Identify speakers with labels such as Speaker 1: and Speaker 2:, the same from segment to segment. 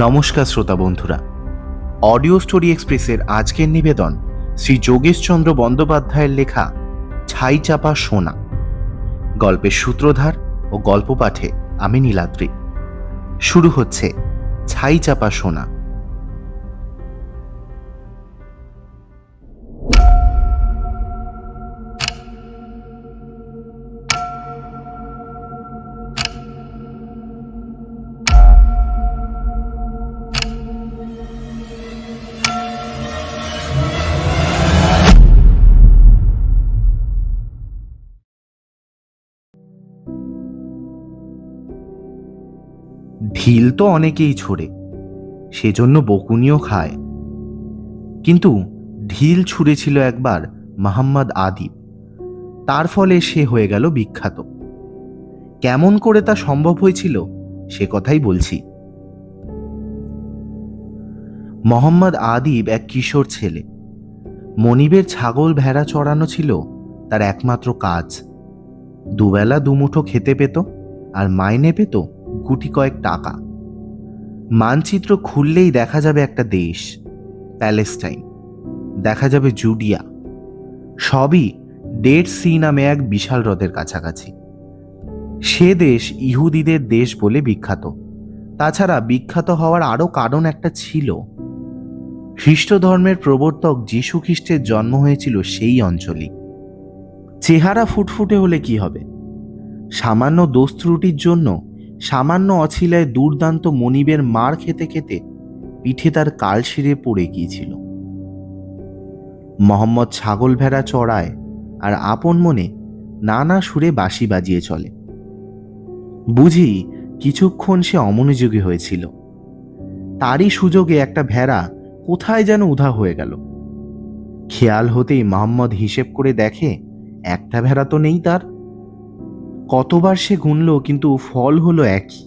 Speaker 1: নমস্কার শ্রোতা বন্ধুরা, অডিও স্টোরি এক্সপ্রেসের আজকের নিবেদন শ্রী যোগেশচন্দ্র বন্দ্যোপাধ্যায়ের লেখা ছাই চাপা সোনা। গল্পের সূত্রধার ও গল্প পাঠে আমি নীলাদ্রি। শুরু হচ্ছে ছাই চাপা সোনা। ঢিল তো অনেকেই ছোড়ে, সেজন্য বকুনিও খায়, কিন্তু ঢিল ছুঁড়েছিল একবার মোহাম্মদ আদিব। তার ফলে সে হয়ে গেল বিখ্যাত। কেমন করে তা সম্ভব হয়েছিল সে কথাই বলছি। মোহাম্মদ আদিব এক কিশোর ছেলে। মনিবের ছাগল ভেড়া চড়ানো ছিল তার একমাত্র কাজ। দুবেলা দুমুঠো খেতে পেত আর মাইনে পেত গুটি কয়েক টাকা। মানচিত্র খুললেই দেখা যাবে একটা দেশ, প্যালেস্টাইন, দেখা যাবে জুডিয়া, সবই ডেড সি নামে এক বিশাল হ্রদের কাছাকাছি। সে দেশ ইহুদিদের দেশ বলে বিখ্যাত। তাছাড়া বিখ্যাত হওয়ার আরও কারণ একটা ছিল। খ্রিস্ট ধর্মের প্রবর্তক যীশু খ্রিস্টের জন্ম হয়েছিল সেই অঞ্চলেই। চেহারা ফুটফুটে হলে কি হবে? সামান্য দোষ ত্রুটির জন্য সামান্য অছিলায় দুর্দান্ত মনিবের মার খেতে খেতে পিঠে তার কালশিরে পড়ে গিয়েছিল। মোহাম্মদ ছাগল ভেড়া চড়ায় আর আপন মনে নানা সুরে বাঁশি বাজিয়ে চলে। বুঝি কিছুক্ষণ সে অমনোযোগী হয়েছিল। তারই সুযোগে একটা ভেড়া কোথায় যেন উধাও হয়ে গেল। খেয়াল হতেই মোহাম্মদ হিসেব করে দেখে একটা ভেড়া তো নেই তার। কতবার সে গুনল, কিন্তু ফল হলো একই,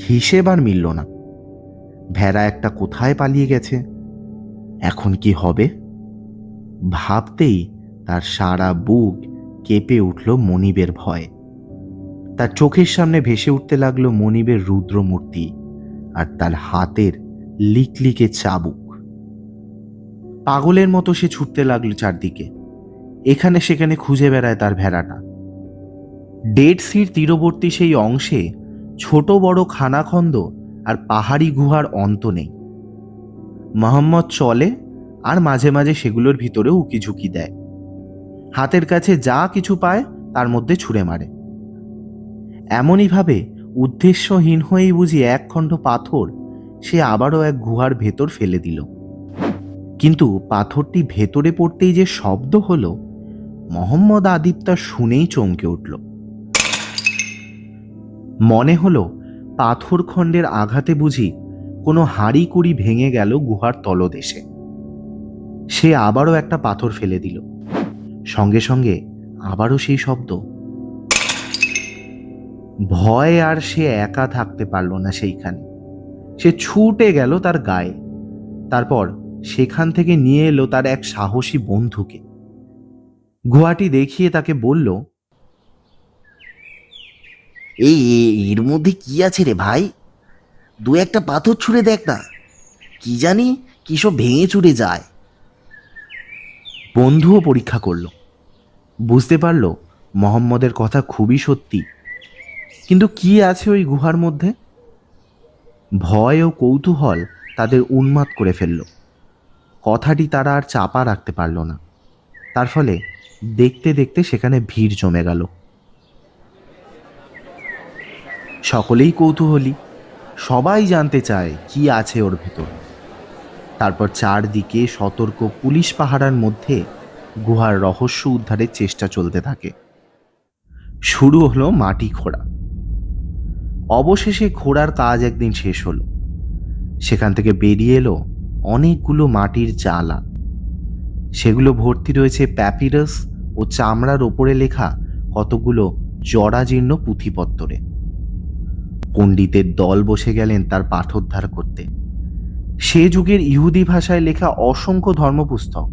Speaker 1: হিসেব আর মিলল না। ভেড়া একটা কোথায় পালিয়ে গেছে। এখন কি হবে ভাবতেই তার সারা বুক কেঁপে উঠল মনিবের ভয়ে। তার চোখের সামনে ভেসে উঠতে লাগলো মনিবের রুদ্র মূর্তি আর তার হাতের লিকলিকে চাবুক। পাগলের মতো সে ছুটতে লাগলো চারদিকে, এখানে সেখানে খুঁজে বেড়ায় তার ভেড়াটা। ডেড সির তীরবর্তী সেই অংশে ছোট বড় খানাখন্দ আর পাহাড়ি গুহার অন্ত নেই। মোহাম্মদ চলে আর মাঝে মাঝে সেগুলোর ভিতরে উকিঝুঁকি দেয়। হাতের কাছে যা কিছু পায় তার মধ্যে ছুঁড়ে মারে। এমনইভাবে উদ্দেশ্যহীন হয়েই বুঝি এক খণ্ড পাথর সে আবারও এক গুহার ভেতর ফেলে দিল। কিন্তু পাথরটি ভেতরে পড়তেই যে শব্দ হলো, মোহাম্মদ আদিব তা শুনেই চমকে উঠল। মনে হলো পাথর খণ্ডের আঘাতে বুঝি কোনো হাঁড়ি কুড়ি ভেঙে গেল গুহার তলদেশে। সে আবারও একটা পাথর ফেলে দিল, সঙ্গে সঙ্গে আবারও সেই শব্দ। ভয়ে আর সে একা থাকতে পারল না সেইখানে। সে ছুটে গেল তার গায়ে। তারপর সেখান থেকে নিয়ে এলো তার এক সাহসী বন্ধুকে। গুহাটি দেখিয়ে তাকে বলল,
Speaker 2: এর মধ্যে কি আছে রে ভাই? দু একটা পাথর ছুঁড়ে দেখ না, কি জানি কি সব ভেঙে চুরে যায়।
Speaker 1: বন্ধুও পরীক্ষা করল, বুঝতে পারল মোহাম্মদের কথা খুবই সত্যি। কিন্তু কি আছে ওই গুহার মধ্যে? ভয় ও কৌতূহল তাদের উন্মাদ করে ফেলল। কথাটি তারা আর চাপা রাখতে পারল না। তার ফলে দেখতে দেখতে সেখানে ভিড় জমে গেল। সকলেই কৌতূহলী, সবাই জানতে চায় কি আছে ওর ভেতর। তারপর চারদিকে সতর্ক পুলিশ পাহারার মধ্যে গুহার রহস্য উদ্ধারের চেষ্টা চলতে থাকে। শুরু হলো মাটি খোঁড়া। অবশেষে খোঁড়ার কাজ একদিন শেষ হলো। সেখান থেকে বেরিয়ে এলো অনেকগুলো মাটির চালা। সেগুলো ভর্তি রয়েছে প্যাপিরাস ও চামড়ার ওপরে লেখা কতগুলো জরাজীর্ণ পুঁথিপত্তরে। পণ্ডিতের দল বসে গেলেন তার পাঠোদ্ধার করতে। সে যুগের ইহুদি ভাষায় লেখা অসংখ্য ধর্মপুস্তক,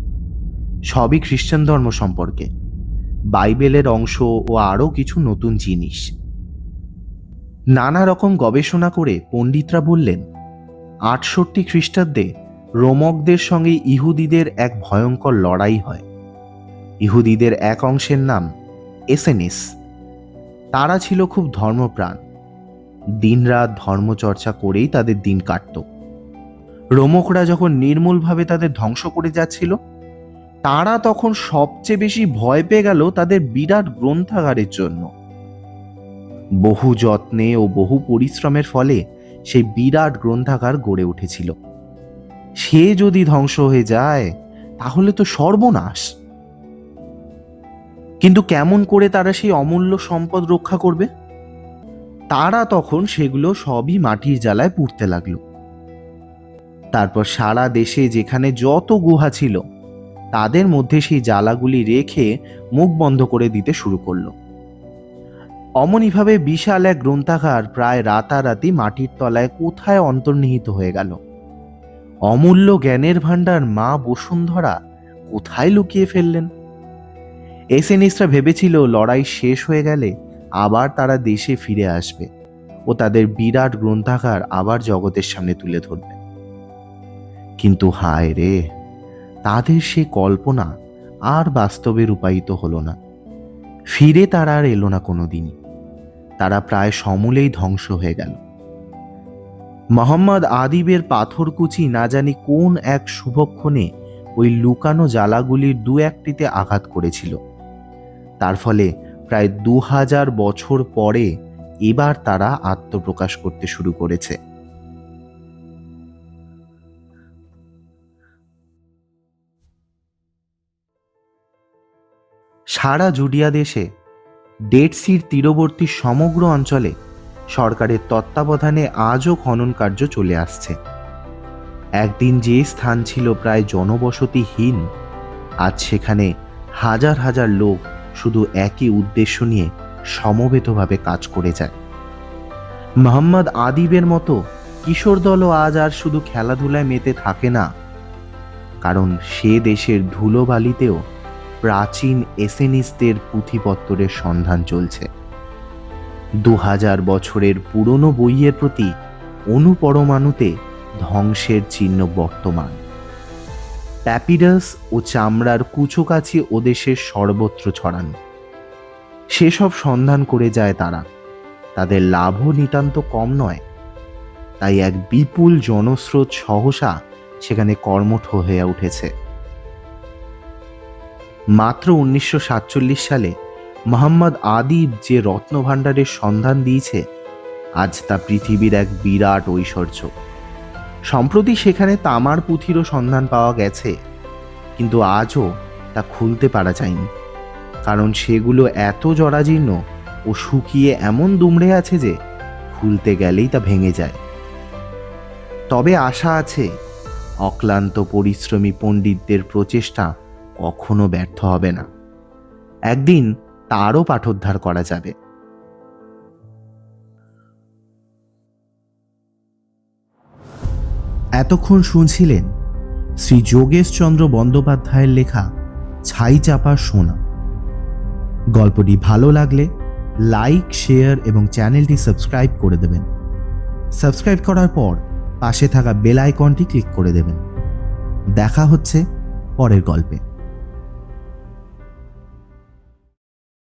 Speaker 1: সবই খ্রিস্টান ধর্ম সম্পর্কে, বাইবেলের অংশ ও আরও কিছু নতুন জিনিস। নানা রকম গবেষণা করে পণ্ডিতরা বললেন, 68 খ্রিস্টাব্দে রোমকদের সঙ্গে ইহুদিদের এক ভয়ঙ্কর লড়াই হয়। ইহুদিদের এক অংশের নাম এসেনিস। তারা ছিল খুব ধর্মপ্রাণ, দিনরাত ধর্মচর্চা করেই তাদের দিন কাটত। রোমকরা যখন নির্মূলভাবে তাদের ধ্বংস করে যাচ্ছিল, তারা তখন সবচেয়ে বেশি ভয় পেয়ে গেল তাদের বিরাট গ্রন্থাগারের জন্য। বহু যত্নে ও বহু পরিশ্রমের ফলে সেই বিরাট গ্রন্থাগার গড়ে উঠেছিল। সে যদি ধ্বংস হয়ে যায় তাহলে তো সর্বনাশ। কিন্তু কেমন করে তারা সেই অমূল্য সম্পদ রক্ষা করবে? তারা তখন সেগুলো সবই মাটির জ্বালায় পুড়তে লাগলো। তারপর সারা দেশে যেখানে যত গুহা ছিল তাদের মধ্যে সেই জ্বালাগুলি রেখে মুখ বন্ধ করে দিতে শুরু করলো। অমনিভাবে বিশাল এক গ্রন্থাগার প্রায় রাতারাতি মাটির তলায় কোথায় অন্তর্নিহিত হয়ে গেল। অমূল্য জ্ঞানের ভাণ্ডার মা বসুন্ধরা কোথায় লুকিয়ে ফেললেন? এসেনিসরা ভেবেছিল লড়াই শেষ হয়ে গেলে আবার তারা দেশে ফিরে আসবে ও তাদের বিরাট গ্রন্থাগার আবার জগতের সামনে তুলে ধরবে। কিন্তু হায় রে, তাদের সে কল্পনা আর বাস্তবে রূপায়িত হলো না। ফিরে তারা আর এলো না কোনোদিনই। তারা প্রায় সমূলেই ধ্বংস হয়ে গেল। মোহাম্মদ আদিবের পাথরকুচি না জানি কোন এক শুভক্ষণে ওই লুকানো জ্বালাগুলির দু একটিতে আঘাত করেছিল। তার ফলে প্রায় 2000 বছর পরে এবার তারা আত্মপ্রকাশ করতে শুরু করেছে। সারা জুডিয়া দেশে ডেড সির তীরবর্তী সমগ্র অঞ্চলে সরকারের তত্ত্বাবধানে আজও খনন কার্য চলে আসছে। একদিন যে স্থান ছিল প্রায় জনবসতিহীন, আজ সেখানে হাজার হাজার লোক শুধু একই উদ্দেশ্য নিয়ে সমবেতভাবে কাজ করে যায়। মোহাম্মদ আদিবের মতো কিশোর দলও আজ আর শুধু খেলাধুলায় মেতে থাকে না, কারণ সে দেশের ধুলোবালিতেও প্রাচীন এসেনিসদের পুঁথিপত্তরের সন্ধান চলছে। 2000 বছরের পুরনো বইয়ের প্রতি অনুপরমাণুতে ধ্বংসের চিহ্ন বর্তমান। প্যাপিরাস ও চামড়ার কুচোকাছি ওদেশের সর্বত্র ছড়ানো। সেসব সন্ধান করে যায় তারা। তাদের লাভও নিতান্ত কম নয়। তাই এক বিপুল জনস্রোত সহসা সেখানে কর্মঠ হয়ে উঠেছে। মাত্র 1947 সালে মোহাম্মদ আদিব যে রত্নভাণ্ডারের সন্ধান দিয়েছে, আজ তা পৃথিবীর এক বিরাট ঐশ্বর্য। সম্প্রতি সেখানে তামার পুঁথিরও সন্ধান পাওয়া গেছে, কিন্তু আজও তা খুলতে পারা যায়নি, কারণ সেগুলো এত জরাজীর্ণ ও শুকিয়ে এমন দুমড়ে আছে যে খুলতে গেলেই তা ভেঙে যায়। তবে আশা আছে, অক্লান্ত পরিশ্রমী পণ্ডিতদের প্রচেষ্টা কখনো ব্যর্থ হবে না। একদিন তারও পাঠোদ্ধার করা যাবে। এতক্ষণ শুনছিলেন শ্রী যোগেশচন্দ্র বন্দ্যোপাধ্যায়ের লেখা ছাই চাপা সোনা। গল্পটি ভালো লাগলে লাইক, শেয়ার এবং চ্যানেলটি সাবস্ক্রাইব করে দেবেন। সাবস্ক্রাইব করার পর পাশে থাকা বেল আইকনটি ক্লিক করে দেবেন। দেখা হচ্ছে পরের গল্পে।